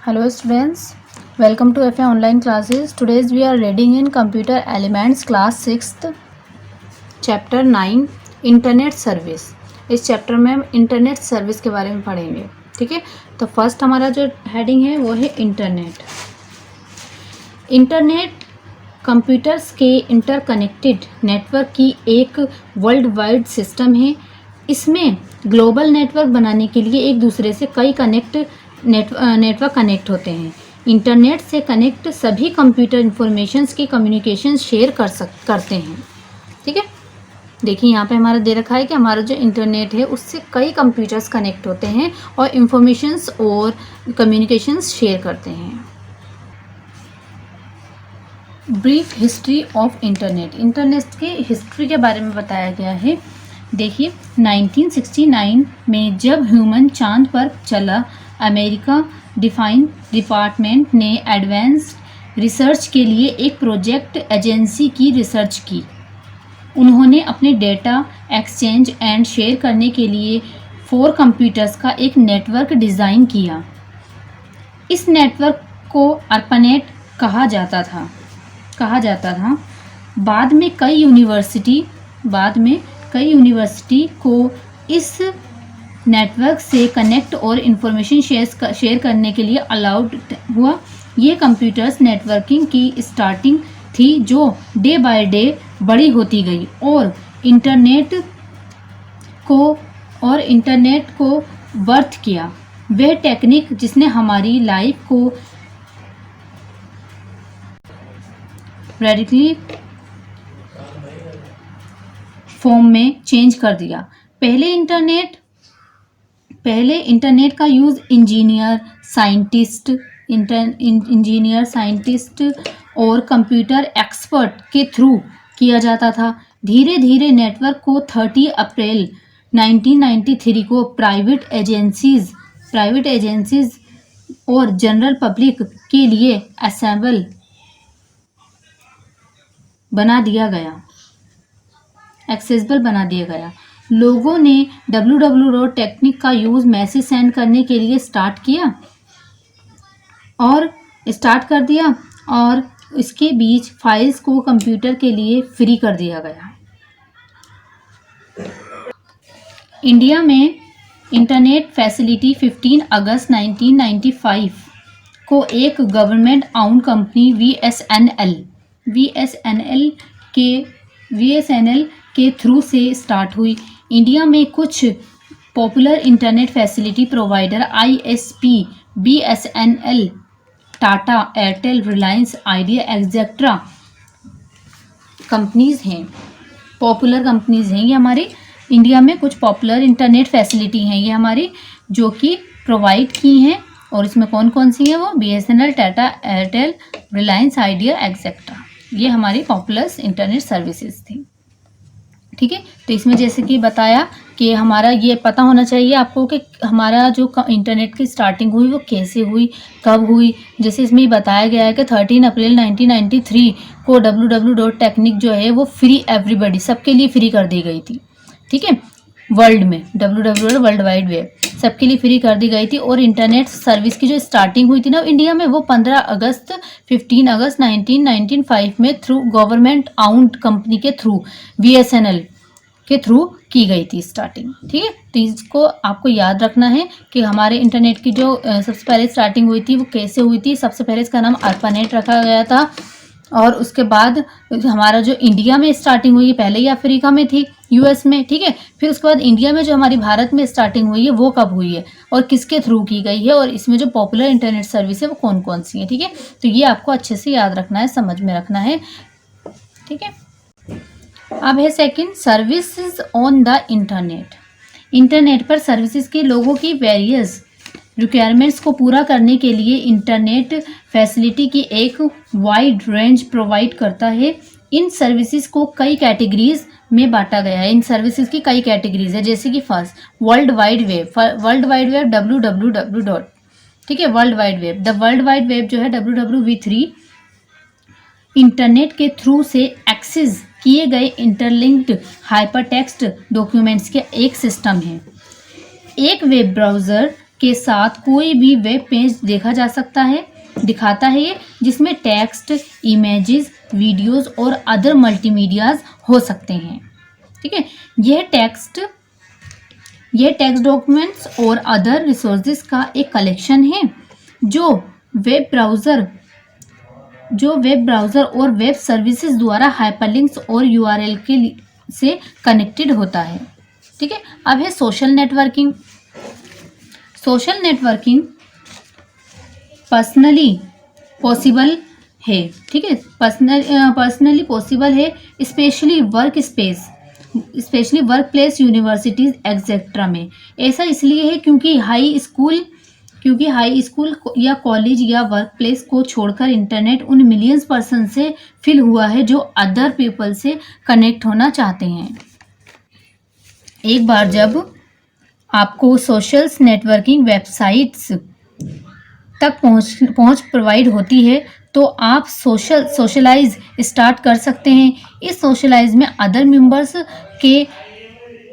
Hello students, welcome to FA online classes. Today we are reading in Computer Elements class 6th chapter 9 internet service. इस chapter में हम internet service के बारे में पढ़ेंगे। ठीक है, तो फर्स्ट हमारा जो हेडिंग है वो है इंटरनेट। इंटरनेट कंप्यूटर्स के इंटरकनेक्टेड नेटवर्क की एक वर्ल्ड वाइड सिस्टम है। इसमें ग्लोबल नेटवर्क बनाने के लिए एक दूसरे से कई नेटवर्क कनेक्ट होते हैं। इंटरनेट से कनेक्ट सभी कंप्यूटर इंफॉर्मेशंस की कम्युनिकेशन शेयर करते हैं। ठीक है, देखिए यहाँ पे हमारा दे रखा है कि हमारा जो इंटरनेट है उससे कई कंप्यूटर्स कनेक्ट होते हैं और इंफॉर्मेशंस और कम्युनिकेशंस शेयर करते हैं। Brief history of internet. Internet की हिस्ट्री के बारे में बताया गया है। देखिए 1969 में जब ह्यूमन चांद पर चला, अमेरिका डिफेंस डिपार्टमेंट ने एडवांस्ड रिसर्च के लिए एक प्रोजेक्ट एजेंसी की रिसर्च की। उन्होंने अपने डेटा एक्सचेंज एंड शेयर करने के लिए 4 कंप्यूटर्स का एक नेटवर्क डिज़ाइन किया। इस नेटवर्क को ARPANET कहा जाता था। बाद में कई यूनिवर्सिटी को इस नेटवर्क से कनेक्ट और इन्फॉर्मेशन शेयर करने के लिए अलाउड हुआ। ये कंप्यूटर्स नेटवर्किंग की स्टार्टिंग थी जो डे बाय डे बड़ी होती गई और इंटरनेट को बर्थ किया। वह टेक्निक जिसने हमारी लाइफ को रेडिकली फॉर्म में चेंज कर दिया। पहले इंटरनेट का यूज़ इंजीनियर, साइंटिस्ट और कंप्यूटर एक्सपर्ट के थ्रू किया जाता था। धीरे धीरे नेटवर्क को 30 अप्रैल 1993 को प्राइवेट एजेंसीज और जनरल पब्लिक के लिए एक्सेसिबल बना दिया गया। लोगों ने www टेक्निक का यूज़ मैसेज सेंड करने के लिए स्टार्ट कर दिया और इसके बीच फाइल्स को कंप्यूटर के लिए फ्री कर दिया गया। इंडिया में इंटरनेट फैसिलिटी 15 अगस्त 1995 को एक गवर्नमेंट आउंड कंपनी VSNL के थ्रू से स्टार्ट हुई। इंडिया में कुछ popular internet facility provider ISP, BSNL, Tata, Airtel, Reliance, idea etcetera companies हैं। पॉपुलर कंपनीज हैं ये हमारे इंडिया में। कुछ पॉपुलर इंटरनेट फैसिलिटी हैं ये हमारी जो कि प्रोवाइड की हैं। और इसमें कौन कौन सी हैं वो? BSNL, Tata, Airtel, Reliance, idea etcetera. ये हमारी पॉपुलर इंटरनेट सर्विसेज थी। ठीक है, तो इसमें जैसे कि बताया कि हमारा ये पता होना चाहिए आपको कि हमारा जो इंटरनेट की स्टार्टिंग हुई वो कैसे हुई, कब हुई। जैसे इसमें बताया गया है कि 13 अप्रैल 1993 को www टेक्निक जो है वो फ्री एवरीबडी, सबके लिए फ्री कर दी गई थी। ठीक है, वर्ल्ड में www वर्ल्ड वाइड वेब सबके लिए फ्री कर दी गई थी। और इंटरनेट सर्विस की जो स्टार्टिंग हुई थी ना इंडिया में वो 15 अगस्त 1995 में थ्रू गवर्नमेंट आउंड कंपनी के थ्रू VSNL के थ्रू की गई थी स्टार्टिंग। ठीक है, तो इसको आपको याद रखना है कि हमारे इंटरनेट की जो सबसे पहले स्टार्टिंग हुई थी वो कैसे हुई थी। सबसे पहले इसका नाम ARPANET रखा गया था और उसके बाद हमारा जो इंडिया में स्टार्टिंग हुई पहले ही अफ्रीका में थी, US में। ठीक है, फिर उसके बाद इंडिया में जो हमारी भारत में स्टार्टिंग हुई है वो कब हुई है और किसके थ्रू की गई है और इसमें जो पॉपुलर इंटरनेट सर्विस है वो कौन कौन सी है। ठीक है, तो ये आपको अच्छे से याद रखना है, समझ में रखना है। ठीक है, अब है second, services on the internet. Internet पर सर्विसेज के लोगों की वेरियस रिक्वायरमेंट्स को पूरा करने के लिए इंटरनेट फैसिलिटी की एक वाइड रेंज प्रोवाइड करता है। इन सर्विसेज को कई कैटेगरीज में बांटा गया है। इन सर्विसेज की कई कैटेगरीज है, जैसे कि first world wide web www. ठीक है, world wide web. The world wide web जो है WWV3 इंटरनेट के थ्रू से एक्सेस किए गए इंटरलिंक्ड हाइपरटेक्स्ट डॉक्यूमेंट्स के एक सिस्टम है। एक वेब ब्राउज़र के साथ कोई भी वेब पेज देखा जा सकता है, दिखाता है ये, जिसमें टेक्स्ट, इमेजेस, वीडियोस और अदर मल्टीमीडियाज हो सकते हैं। ठीक है, यह टेक्स्ट डॉक्यूमेंट्स और अदर रिसोर्सेज का एक कलेक्शन है जो वेब ब्राउज़र और वेब सर्विसेज द्वारा हाइपरलिंक्स और यूआरएल से कनेक्टेड होता है। ठीक है, अब है social networking. Social networking personally possible है। ठीक है, पर्सनली पॉसिबल है, specially work place, universities etcetera में। ऐसा इसलिए है क्योंकि हाई स्कूल या कॉलेज या वर्क प्लेस को छोड़कर इंटरनेट उन मिलियंस पर्सन से फिल हुआ है जो अदर पीपल से कनेक्ट होना चाहते हैं। एक बार जब आपको सोशल नेटवर्किंग वेबसाइट्स तक पहुंच प्रोवाइड होती है तो आप सोशलाइज स्टार्ट कर सकते हैं। इस सोशलाइज में अदर मेंबर्स के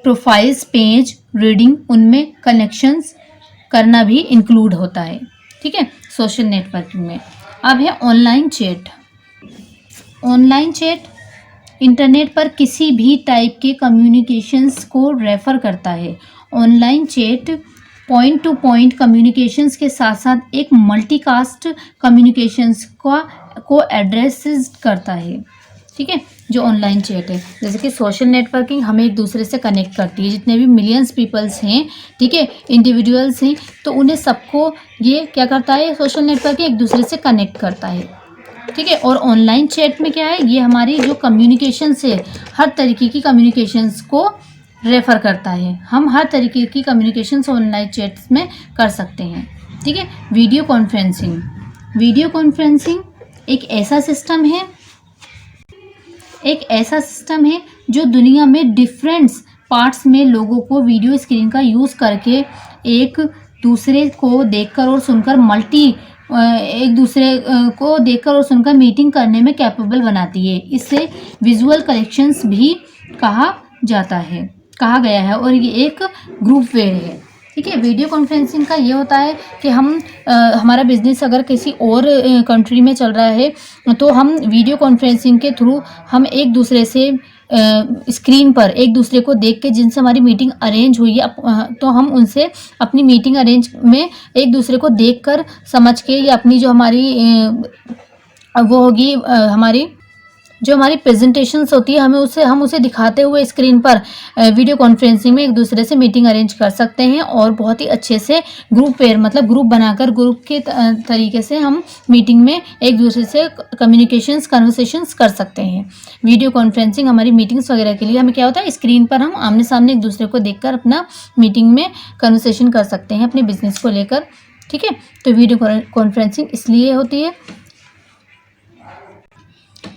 प्रोफाइल्स, पेज रीडिंग, उनमें कनेक्शंस करना भी इंक्लूड होता है। ठीक है, सोशल नेटवर्किंग में। अब है online chat. Online chat internet पर किसी भी टाइप के कम्युनिकेशंस को रेफर करता है। Online chat point two point communications के साथ साथ एक मल्टीकास्ट कम्युनिकेशंस को एड्रेस करता है। ठीक है, जो ऑनलाइन चैट है, जैसे कि सोशल नेटवर्किंग हमें एक दूसरे से कनेक्ट करती है, जितने भी मिलियंस पीपल्स हैं, ठीक है, इंडिविजुअल्स हैं, तो उन्हें सबको ये क्या करता है, सोशल नेटवर्किंग एक दूसरे से कनेक्ट करता है। ठीक है, और ऑनलाइन चैट में क्या है, ये हमारी जो कम्युनिकेशंस है, हर तरीके की कम्युनिकेशंस को रेफ़र करता है। हम हर तरीके की कम्युनिकेशंस ऑनलाइन चैट्स में कर सकते हैं। ठीक है, वीडियो कॉन्फ्रेंसिंग एक ऐसा सिस्टम है जो दुनिया में डिफरेंट पार्ट्स में लोगों को वीडियो स्क्रीन का यूज़ करके एक दूसरे को देखकर और सुनकर मीटिंग करने में कैपेबल बनाती है। इसे विजुअल कनेक्शंस भी कहा गया है और ये एक ग्रुप वेयर है। ठीक है, वीडियो कॉन्फ्रेंसिंग का ये होता है कि हमारा बिजनेस अगर किसी और कंट्री में चल रहा है तो हम वीडियो कॉन्फ्रेंसिंग के थ्रू हम एक दूसरे से स्क्रीन पर एक दूसरे को देख के, जिनसे हमारी मीटिंग अरेंज हुई है, तो हम उनसे अपनी मीटिंग अरेंज में एक दूसरे को देखकर समझ के, या अपनी जो हमारी वो होगी हमारी प्रेजेंटेशंस होती है, हम उसे दिखाते हुए स्क्रीन पर वीडियो कॉन्फ्रेंसिंग में एक दूसरे से मीटिंग अरेंज कर सकते हैं और बहुत ही अच्छे से ग्रुप बनाकर ग्रुप के तरीके से हम मीटिंग में एक दूसरे से कन्वर्सेशंस कर सकते हैं। वीडियो कॉन्फ्रेंसिंग हमारी मीटिंग्स वगैरह के लिए हमें क्या होता है, स्क्रीन पर हम आमने सामने एक दूसरे को देखकर अपना मीटिंग में कन्वर्सेशन कर सकते हैं अपने बिजनेस को लेकर। ठीक है, तो वीडियो कॉन्फ्रेंसिंग इसलिए होती है।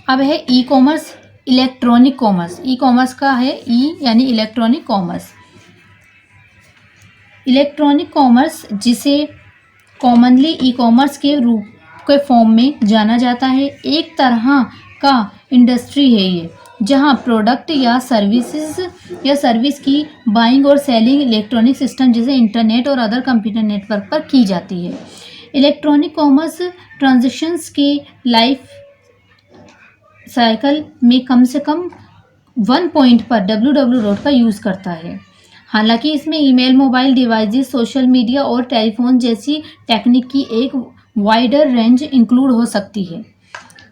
अब है e commerce, electronic commerce. E commerce का है यानी इलेक्ट्रॉनिक कॉमर्स। इलेक्ट्रॉनिक कॉमर्स, जिसे कॉमनली ई कॉमर्स के फॉर्म में जाना जाता है, एक तरह का इंडस्ट्री है ये, जहां प्रोडक्ट या सर्विस की बाइंग और सेलिंग इलेक्ट्रॉनिक सिस्टम जैसे इंटरनेट और अदर कंप्यूटर नेटवर्क पर की जाती है। इलेक्ट्रॉनिक कॉमर्स ट्रांजैक्शंस के लाइफ साइकिल में कम से कम 1 पॉइंट पर www का यूज़ करता है। हालांकि इसमें email, mobile devices, social media और टेलीफोन जैसी टेक्निक की एक वाइडर रेंज इंक्लूड हो सकती है।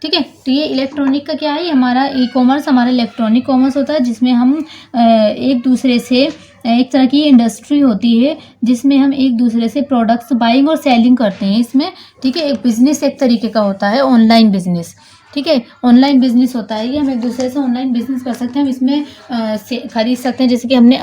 ठीक है, तो ये इलेक्ट्रॉनिक का क्या है, हमारा ई कॉमर्स हमारा इलेक्ट्रॉनिक कॉमर्स होता है, जिसमें हम एक दूसरे से, एक तरह की इंडस्ट्री होती है जिसमें हम एक दूसरे से प्रोडक्ट्स बाइंग और सेलिंग करते हैं इसमें। ठीक है, एक बिजनेस एक तरीके का होता है, ऑनलाइन बिजनेस। ठीक है, ऑनलाइन बिजनेस होता है ये, हम एक दूसरे से ऑनलाइन बिजनेस कर सकते हैं। हम इसमें खरीद सकते हैं, जैसे कि हमने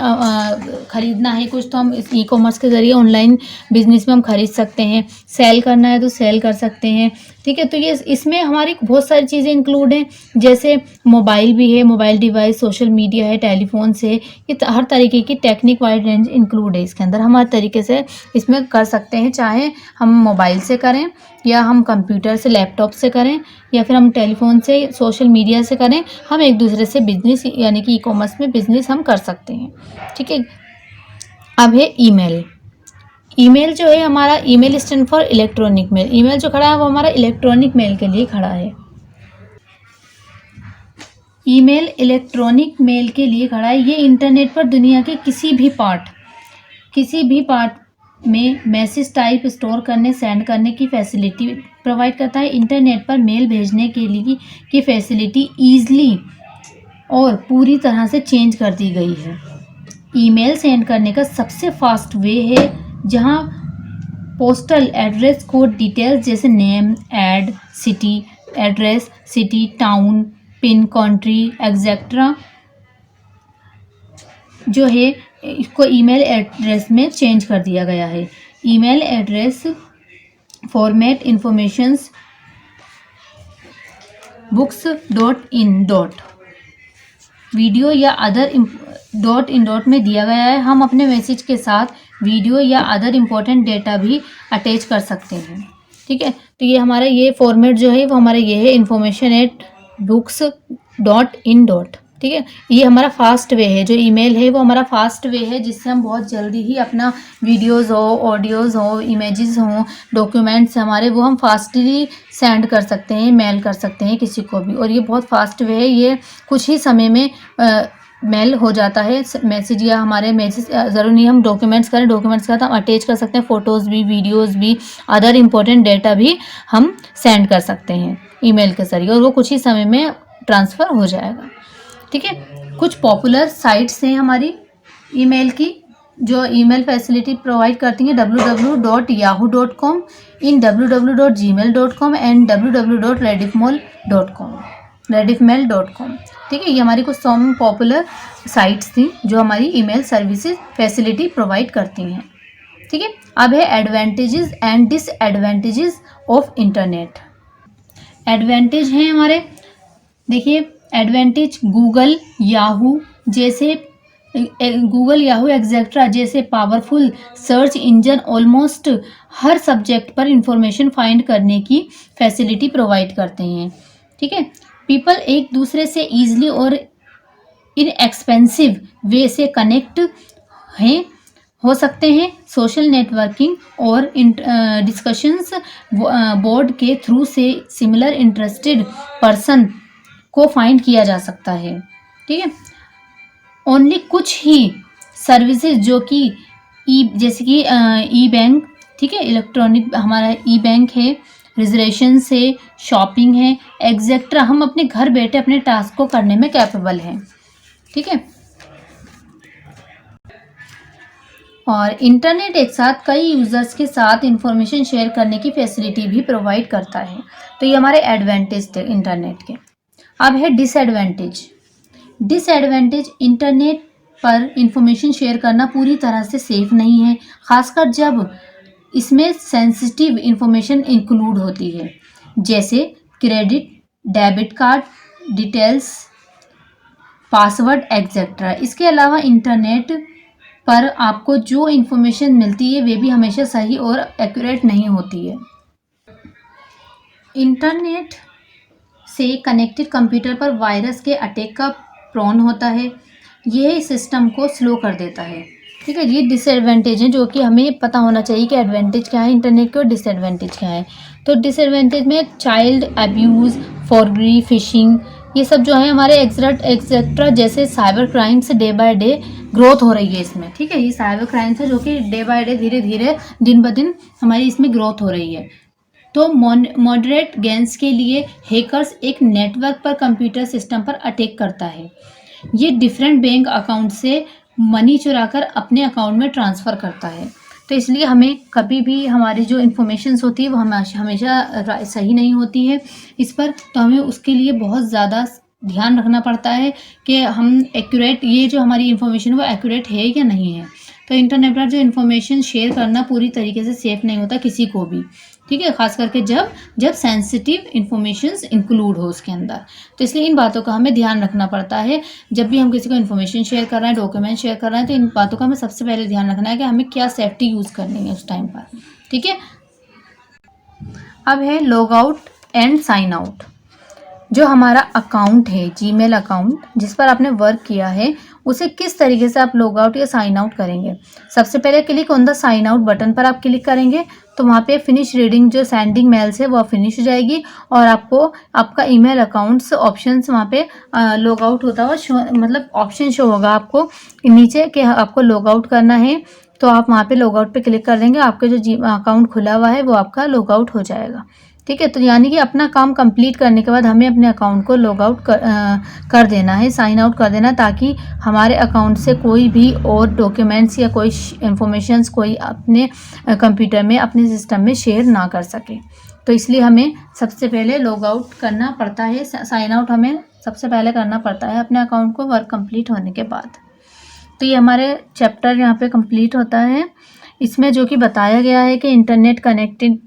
खरीदना है कुछ तो हम इस ई कॉमर्स के ज़रिए ऑनलाइन बिजनेस में हम खरीद सकते हैं। सेल करना है तो सेल कर सकते हैं। ठीक है, तो ये इसमें हमारी बहुत सारी चीज़ें इंक्लूड हैं, जैसे मोबाइल भी है, मोबाइल डिवाइस, सोशल मीडिया है, टेलीफोन से, ये हर तरीके की टेक्निक वाइड रेंज इंक्लूड है इसके अंदर। हम हर तरीके से इसमें कर सकते हैं, चाहे हम मोबाइल से करें या हम कंप्यूटर से, लैपटॉप से करें, या फिर हम टेलीफोन से, सोशल मीडिया से करें। हम एक दूसरे से बिजनेस यानी कि ई कॉमर्स में बिजनेस हम कर सकते हैं। ठीक है, अब है ईमेल। ईमेल जो है हमारा, email stand for electronic mail. Email जो खड़ा है वो हमारा इलेक्ट्रॉनिक मेल के लिए खड़ा है। ईमेल इलेक्ट्रॉनिक मेल के लिए खड़ा है। ये इंटरनेट पर दुनिया के किसी भी पार्ट में मैसेज टाइप, स्टोर करने, सेंड करने की फैसिलिटी प्रोवाइड करता है। इंटरनेट पर मेल भेजने के लिए की फैसिलिटी ईजली और पूरी तरह से चेंज कर दी गई है। ईमेल सेंड करने का सबसे फास्ट वे है, जहां पोस्टल एड्रेस कोड डिटेल्स जैसे name, address, city, town, pin, country etcetera जो है इसको ईमेल एड्रेस में चेंज कर दिया गया है। Email address format informations books dot in dot video या अदर डॉट इन डॉट में दिया गया है। हम अपने मैसेज के साथ वीडियो या अदर इम्पोर्टेंट डेटा भी अटैच कर सकते हैं। ठीक है, तो ये हमारा ये फॉर्मेट जो है वो हमारा ये है information at books dot in dot. ठीक है, ये हमारा फास्ट वे है, जो ईमेल है वो हमारा फास्ट वे है, जिससे हम बहुत जल्दी ही अपना वीडियोस हो, ऑडियोज़ हो, इमेजेस हो, डॉक्यूमेंट्स हमारे वो हम फास्टली सेंड कर सकते हैं, मेल कर सकते हैं किसी को भी। और ये बहुत फास्ट वे है, ये कुछ ही समय में मेल हो जाता है मैसेज, या हमारे मैसेज ज़रूरी नहीं हम डॉक्यूमेंट्स करें, डॉक्यूमेंट्स का तो हम अटैच कर सकते हैं, फ़ोटोज़ भी, वीडियोज़ भी, अदर इम्पोर्टेंट डेटा भी हम सेंड कर सकते हैं ईमेल के ज़रिए, और वो कुछ ही समय में ट्रांसफ़र हो जाएगा। ठीक है, कुछ पॉपुलर साइट्स हैं हमारी ईमेल की जो ईमेल फैसिलिटी प्रोवाइड करती हैं: www.yahoo.com, in www.gmail.com and www.rediffmail.com। ठीक है, ये हमारी कुछ पॉपुलर साइट्स थी जो हमारी ईमेल सर्विसेज फैसिलिटी प्रोवाइड करती हैं। ठीक है, अब है advantages and disadvantages of internet. Advantage हैं हमारे, देखिए एडवांटेज, गूगल याहू एक्सेट्रा जैसे पावरफुल सर्च इंजन ऑलमोस्ट हर सब्जेक्ट पर इंफॉर्मेशन फाइंड करने की फैसिलिटी प्रोवाइड करते हैं। ठीक है, पीपल एक दूसरे से ईजिली और इनएक्सपेंसिव वे से कनेक्ट हो सकते हैं। सोशल नेटवर्किंग और डिस्कशंस बोर्ड के थ्रू से सिमिलर इंटरेस्टेड पर्सन को फाइंड किया जा सकता है। ठीक है, ओनली कुछ ही सर्विसेज जो कि जैसे कि ई बैंक, ठीक है, इलेक्ट्रॉनिक हमारा ई बैंक है, रिजर्वेशन है, शॉपिंग है एक्सेट्रा, हम अपने घर बैठे अपने टास्क को करने में कैपेबल हैं। ठीक है, और इंटरनेट एक साथ कई यूज़र्स के साथ इंफॉर्मेशन शेयर करने की फैसिलिटी भी प्रोवाइड करता है। तो ये हमारे एडवांटेज थे इंटरनेट के। अब है डिसएडवांटेज इंटरनेट पर इंफॉर्मेशन शेयर करना पूरी तरह से सेफ नहीं है, खासकर जब इसमें सेंसिटिव इंफॉर्मेशन इंक्लूड होती है, जैसे credit, debit card details, password etcetera. इसके अलावा इंटरनेट पर आपको जो इंफॉर्मेशन मिलती है वे भी हमेशा सही और एक्यूरेट नहीं होती है। इंटरनेट से कनेक्टेड कंप्यूटर पर वायरस के अटैक का प्रोन होता है, यह सिस्टम को स्लो कर देता है। ठीक है, ये डिसएडवांटेज है जो कि हमें पता होना चाहिए कि एडवांटेज क्या है इंटरनेट के और डिसएडवांटेज क्या है। तो डिसएडवांटेज में चाइल्ड अब्यूज़, फॉरजरी, फिशिंग, ये सब जो है हमारे एक्सेट्रा जैसे cyber crimes day by day growth हो रही है इसमें। ठीक है, ये साइबर क्राइम्स है जो कि डे बाय डे धीरे धीरे दिन ब दिन हमारी इसमें ग्रोथ हो रही है। तो मॉडरेट गेन्स के लिए हैकर्स एक नेटवर्क पर कंप्यूटर सिस्टम पर अटैक करता है। ये डिफरेंट बैंक अकाउंट से मनी चुराकर अपने अकाउंट में ट्रांसफ़र करता है। तो इसलिए हमें कभी भी हमारी जो इन्फॉर्मेशंस होती है वो हमेशा सही नहीं होती है इस पर, तो हमें उसके लिए बहुत ज़्यादा ध्यान रखना पड़ता है कि हम एक्यूरेट, ये जो हमारी इन्फॉर्मेशन वो एक्यूरेट है या नहीं है। तो इंटरनेट पर जो इन्फॉर्मेशन शेयर करना पूरी तरीके से सेफ़ नहीं होता किसी को भी। ठीक है, खास करके जब सेंसिटिव इन्फॉर्मेशंस इंक्लूड हो उसके अंदर। तो इसलिए इन बातों का हमें ध्यान रखना पड़ता है जब भी हम किसी को इन्फॉर्मेशन शेयर कर रहे हैं, डॉक्यूमेंट शेयर कर रहे हैं, तो इन बातों का हमें सबसे पहले ध्यान रखना है कि हमें क्या सेफ्टी यूज़ करनी है उस टाइम पर। ठीक है, अब है log out and sign out. जो हमारा अकाउंट है, जीमेल अकाउंट जिस पर आपने वर्क किया है, उसे किस तरीके से आप लॉग आउट या साइन आउट करेंगे। सबसे पहले click on the sign out button पर आप क्लिक करेंगे तो वहाँ पे फिनिश रीडिंग जो सेंडिंग मेल्स है वो फिनिश हो जाएगी और आपको आपका ईमेल अकाउंट्स ऑप्शंस वहाँ पे लॉग आउट होता हुआ मतलब ऑप्शन शो होगा आपको नीचे कि आपको लॉग आउट करना है, तो आप वहाँ पे लॉग आउट पे क्लिक कर देंगे, आपके जो अकाउंट खुला हुआ है वो आपका लॉग आउट हो जाएगा। ठीक है, तो यानी कि अपना काम कंप्लीट करने के बाद हमें अपने अकाउंट को लॉग आउट कर देना है, साइन आउट कर देना, ताकि हमारे अकाउंट से कोई भी और डॉक्यूमेंट्स या कोई इंफॉर्मेशंस कोई अपने कंप्यूटर में अपने सिस्टम में शेयर ना कर सके। तो इसलिए हमें सबसे पहले लॉग आउट करना पड़ता है, साइन आउट हमें सबसे पहले करना पड़ता है अपने अकाउंट को वर्क कंप्लीट होने के बाद। तो ये हमारे चैप्टर यहाँ पे कंप्लीट होता है। इसमें जो कि बताया गया है कि इंटरनेट कनेक्टिंग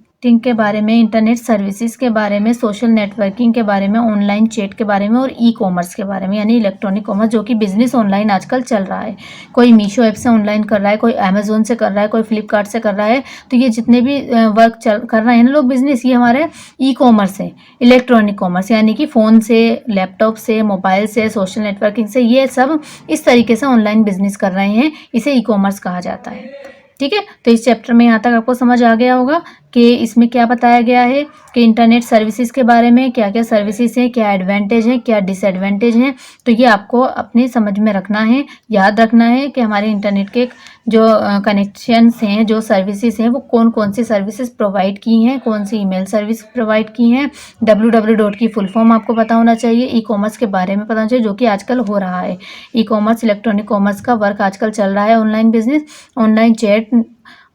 के बारे में, इंटरनेट सर्विसेज के बारे में, सोशल नेटवर्किंग के बारे में, ऑनलाइन चैट के बारे में और ई कॉमर्स के बारे में, यानी इलेक्ट्रॉनिक कॉमर्स, जो कि बिजनेस ऑनलाइन आजकल चल रहा है। कोई मीशो ऐप से ऑनलाइन कर रहा है, कोई अमेजोन से कर रहा है, कोई फ्लिपकार्ट से कर रहा है। तो ये जितने भी वर्क कर रहे हैं ना लोग बिजनेस, ये हमारे ई कॉमर्स है, इलेक्ट्रॉनिक कॉमर्स, यानी कि फ़ोन से, लैपटॉप से, मोबाइल से, सोशल नेटवर्किंग से, ये सब इस तरीके से ऑनलाइन बिजनेस कर रहे हैं, इसे ई कॉमर्स कहा जाता है। ठीक है, तो इस चैप्टर में यहाँ तक आपको समझ आ गया होगा कि इसमें क्या बताया गया है कि इंटरनेट सर्विसेज के बारे में क्या क्या सर्विसेज हैं, क्या एडवांटेज हैं, क्या डिसएडवांटेज हैं। तो ये आपको अपनी समझ में रखना है, याद रखना है कि हमारे इंटरनेट के जो कनेक्शंस हैं, जो सर्विसेज हैं, वो कौन कौन सी सर्विसेज प्रोवाइड की हैं, कौन सी ईमेल सर्विस प्रोवाइड की हैं। www की फुल फॉर्म आपको पता होना चाहिए, ई कॉमर्स के बारे में पता होना चाहिए, जो कि आजकल हो रहा है। ई कॉमर्स, इलेक्ट्रॉनिक कॉमर्स का वर्क आजकल चल रहा है, ऑनलाइन बिजनेस, ऑनलाइन चैट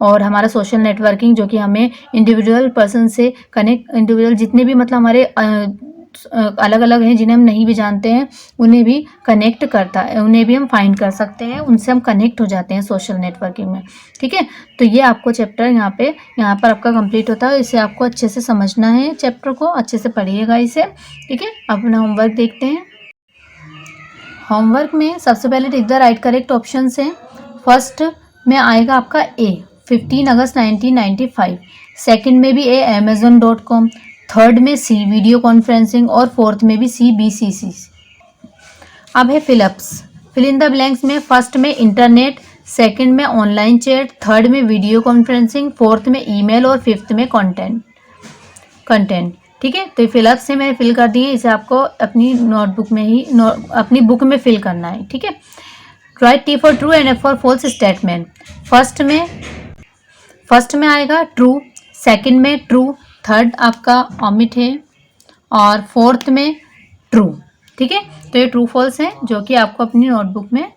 और हमारा सोशल नेटवर्किंग, जो कि हमें इंडिविजुअल पर्सन से कनेक्ट, इंडिविजुअल जितने भी मतलब हमारे अलग अलग हैं जिन्हें हम नहीं भी जानते हैं, उन्हें भी कनेक्ट करता है, उन्हें भी हम फाइंड कर सकते हैं, उनसे हम कनेक्ट हो जाते हैं सोशल नेटवर्किंग में। ठीक है, तो ये आपको चैप्टर यहाँ पर आपका कंप्लीट होता है। इसे आपको अच्छे से समझना है, चैप्टर को अच्छे से पढ़िएगा इसे। ठीक है, अपना होमवर्क देखते हैं। होमवर्क में सबसे पहले tick the right correct option है। फर्स्ट में आएगा आपका ए, 15 अगस्त 1995। सेकंड में भी ए, amazon.com। थर्ड में सी, वीडियो कॉन्फ्रेंसिंग और फोर्थ में भी सी, BCC। अब है fill ups, fill in the blanks में फर्स्ट में इंटरनेट, सेकंड में ऑनलाइन चैट, थर्ड में वीडियो कॉन्फ्रेंसिंग, फोर्थ में ईमेल और फिफ्थ में कंटेंट। ठीक है, तो फिलअप्स से मैंने फिल कर दिए, इसे आपको अपनी नोटबुक में ही अपनी बुक में फिल करना है। ठीक है, write T for true and F for false statement. First में आएगा ट्रू, सेकंड में ट्रू, थर्ड आपका ओमिट है और फोर्थ में ट्रू। ठीक है, तो ये ट्रू फॉल्स है जो कि आपको अपनी नोटबुक में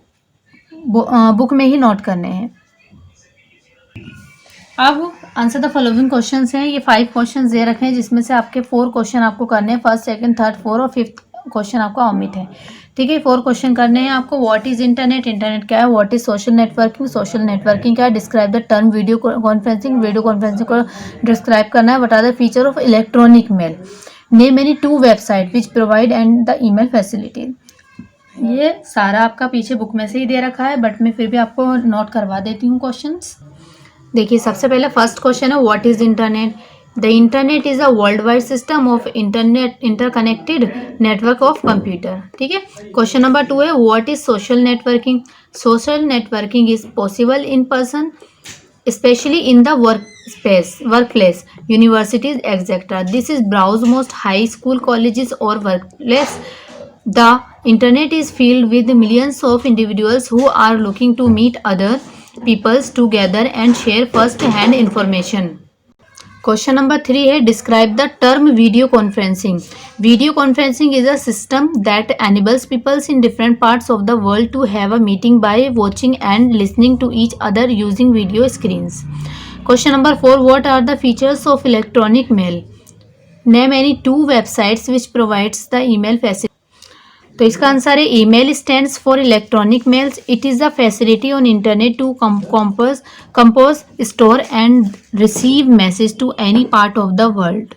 बुक में ही नोट करने हैं। अब आंसर द फॉलोइंग क्वेश्चंस हैं। ये 5 क्वेश्चंस दे रखे हैं जिसमें से आपके 4 क्वेश्चन आपको करने हैं, फर्स्ट, सेकंड, थर्ड, फोर्थ और फिफ्थ क्वेश्चन आपका ओमिट है। ठीक है, 4 क्वेश्चन करने हैं आपको। व्हाट इज इंटरनेट, इंटरनेट क्या है। What is social networking, social networking क्या है। Describe the term video conferencing, video conferencing को डिस्क्राइब करना है। What are the feature of electronic mail. Name any 2 website which provide and the email facility. ये सारा आपका पीछे बुक में से ही दे रखा है, बट मैं फिर भी आपको नोट करवा देती हूँ क्वेश्चंस। देखिए, सबसे पहले फर्स्ट क्वेश्चन है what is internet. The internet is a world wide system of interconnected network of computer. ठीक है, क्वेश्चन नंबर 2 है what is social networking. Social networking is possible in person especially in the workplace, universities, etc. This is browse most high school, colleges or workplace. The internet is filled with millions of individuals who are looking to meet other peoples together and share first hand information. Question number 3 है describe the term video conferencing. Video conferencing is a system that enables people in different parts of the world to have a meeting by watching and listening to each other using video screens. Question number 4 what are the features of electronic mail. Name any 2 websites which provides the email facility. तो इसका answer है email stands for electronic mails. It is a facility on internet to compose store and receive message to any part of the world.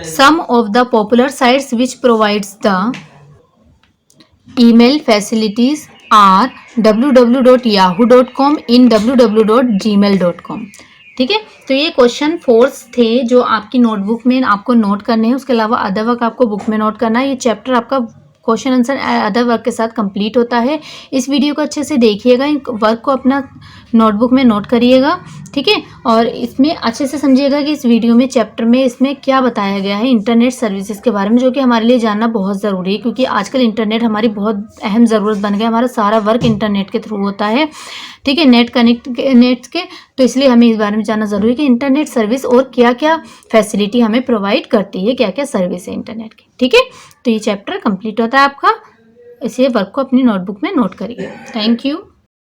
Some of the popular sites which provides the email facilities are www.yahoo.com in www.gmail.com. ठीक है, तो ये question 4 थे जो आपकी notebook में आपको note करने हैं. उसके अलावा अदर वर्क आपको बुक में नोट करना है. ये चैप्टर आपका क्वेश्चन आंसर अदर वर्क के साथ कंप्लीट होता है। इस वीडियो को अच्छे से देखिएगा, इन वर्क को अपना नोटबुक में नोट करिएगा, ठीक है। और इसमें अच्छे से समझिएगा कि इस वीडियो में चैप्टर में इसमें क्या बताया गया है इंटरनेट सर्विसेज के बारे में, जो कि हमारे लिए जानना बहुत ज़रूरी है, क्योंकि आजकल इंटरनेट हमारी बहुत अहम ज़रूरत बन गया। हमारा सारा वर्क इंटरनेट के थ्रू होता है, ठीक है, नेट के, तो इसलिए हमें इस बारे में जानना ज़रूरी है कि इंटरनेट सर्विस और क्या क्या फैसिलिटी हमें प्रोवाइड करती है, क्या क्या सर्विस है इंटरनेट की, ठीक है। तो ये चैप्टर कंप्लीट होता है आपका। इसे वर्क को अपनी नोटबुक में नोट करिए। Thank you.